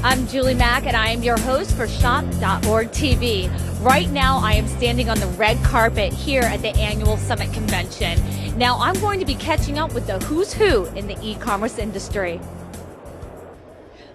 I'm Julie Mack, and I am your host for Shop.org TV. Right now, I am standing on the red carpet here at the annual Summit Convention. Now, I'm going to be catching up with the who's who in the e-commerce industry.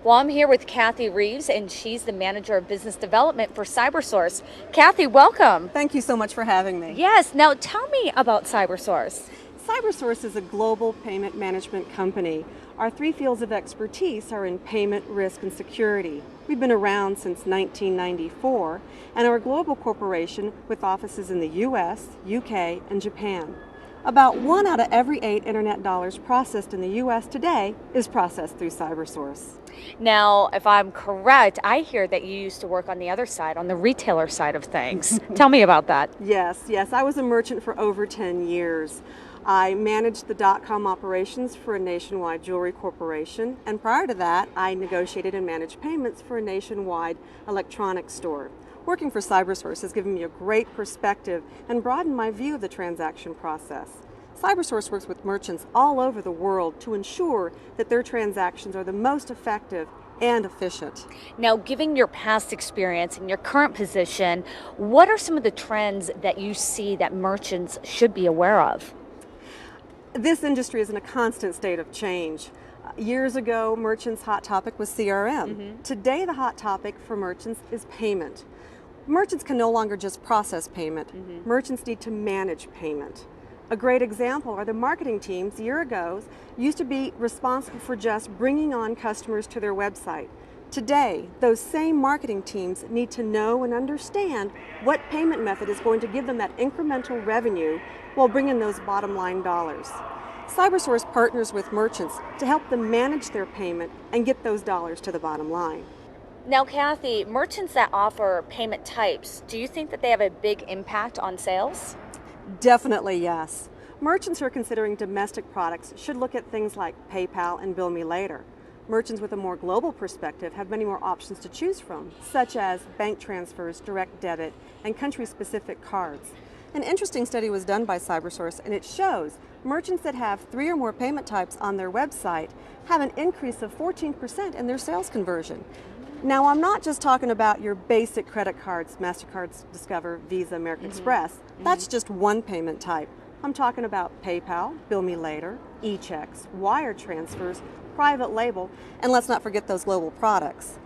Well, I'm here with Kathy Reeves, and she's the Manager of Business Development for CyberSource. Kathy, welcome. Thank you so much for having me. Yes, now tell me about CyberSource. CyberSource is a global payment management company. Our three fields of expertise are in payment, risk, and security. We've been around since 1994 and are a global corporation with offices in the US, UK, and Japan. About 1 out of every 8 internet dollars processed in the US today is processed through CyberSource. Now, if I'm correct, I hear that you used to work on the other side, on the retailer side of things. Tell me about that. Yes, I was a merchant for over 10 years. I managed the .com operations for a nationwide jewelry corporation, and prior to that, I negotiated and managed payments for a nationwide electronics store. Working for CyberSource has given me a great perspective and broadened my view of the transaction process. CyberSource works with merchants all over the world to ensure that their transactions are the most effective and efficient. Now, given your past experience and your current position, what are some of the trends that you see that merchants should be aware of? This industry is in a constant state of change. Years ago, merchants' hot topic was CRM. Today, the hot topic for merchants is payment. Merchants can no longer just process payment. Merchants need to manage payment. A great example are the marketing teams years ago used to be responsible for just bringing on customers to their website. Today, those same marketing teams need to know and understand what payment method is going to give them that incremental revenue while bringing those bottom line dollars. CyberSource partners with merchants to help them manage their payment and get those dollars to the bottom line. Now, Kathy, merchants that offer payment types, do you think that they have a big impact on sales? Definitely yes. Merchants who are considering domestic products should look at things like PayPal and Bill Me Later. Merchants with a more global perspective have many more options to choose from, such as bank transfers, direct debit, and country-specific cards. An interesting study was done by CyberSource, and it shows merchants that have 3 or more payment types on their website have an increase of 14% in their sales conversion. Now, I'm not just talking about your basic credit cards, MasterCard, Discover, Visa, American Express. That's just one payment type. I'm talking about PayPal, Bill Me Later, e-checks, wire transfers, private label, and let's not forget those global products.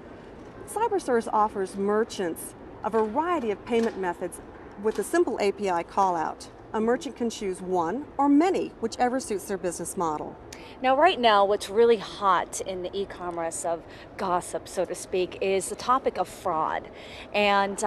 CyberSource offers merchants a variety of payment methods with a simple API call-out. A merchant can choose one or many, whichever suits their business model. Now, right now, what's really hot in the e-commerce of gossip, so to speak, is the topic of fraud. And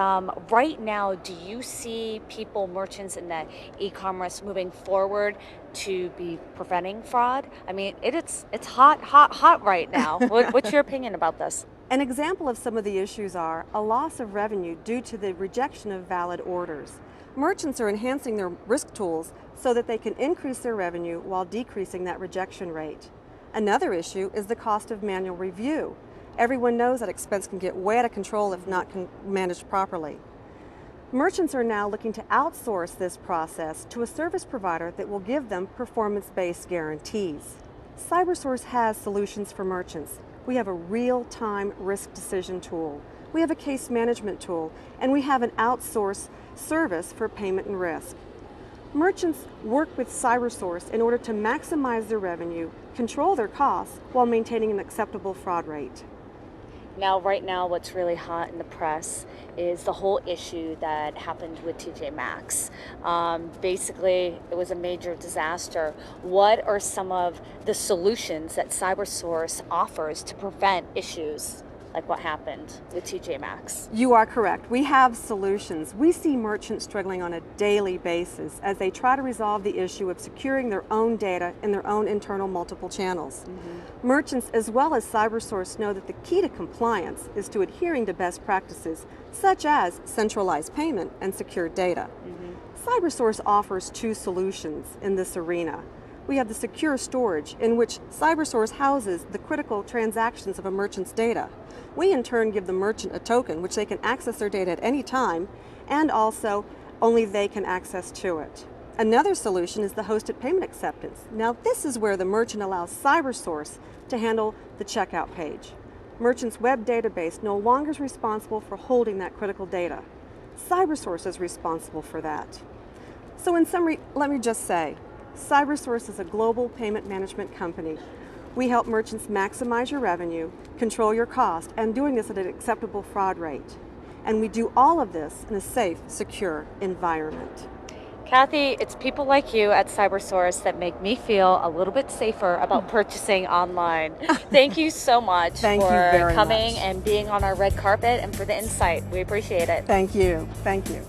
right now, do you see people, merchants in the e-commerce moving forward to be preventing fraud? I mean, it's hot right now. What's your opinion about this? An example of some of the issues are a loss of revenue due to the rejection of valid orders. Merchants are enhancing their risk tools so that they can increase their revenue while decreasing that rejection rate. Another issue is the cost of manual review. Everyone knows that expense can get way out of control if not managed properly. Merchants are now looking to outsource this process to a service provider that will give them performance-based guarantees. CyberSource has solutions for merchants. We have a real-time risk decision tool. We have a case management tool, and we have an outsourced service for payment and risk. Merchants work with CyberSource in order to maximize their revenue, control their costs, while maintaining an acceptable fraud rate. Now, right now, what's really hot in the press is the whole issue that happened with TJ Maxx. Basically, it was a major disaster. What are some of the solutions that CyberSource offers to prevent issues like what happened with TJ Maxx? You are correct. We have solutions. We see merchants struggling on a daily basis as they try to resolve the issue of securing their own data in their own internal multiple channels. Merchants as well as CyberSource know that the key to compliance is to adhering to best practices such as centralized payment and secure data. CyberSource offers 2 solutions in this arena. We have the secure storage, in which CyberSource houses the critical transactions of a merchant's data. We in turn give the merchant a token which they can access their data at any time, and also only they can access to it. Another solution is the hosted payment acceptance. Now this is where the merchant allows CyberSource to handle the checkout page. Merchant's web database no longer is responsible for holding that critical data. CyberSource is responsible for that. So in summary, let me just say, CyberSource is a global payment management company. We help merchants maximize your revenue, control your cost, and doing this at an acceptable fraud rate. And we do all of this in a safe, secure environment. Kathy, it's people like you at CyberSource that make me feel a little bit safer about purchasing online. Thank you so much Thank you for very coming much. and being on our red carpet and for the insight. We appreciate it. Thank you. Thank you.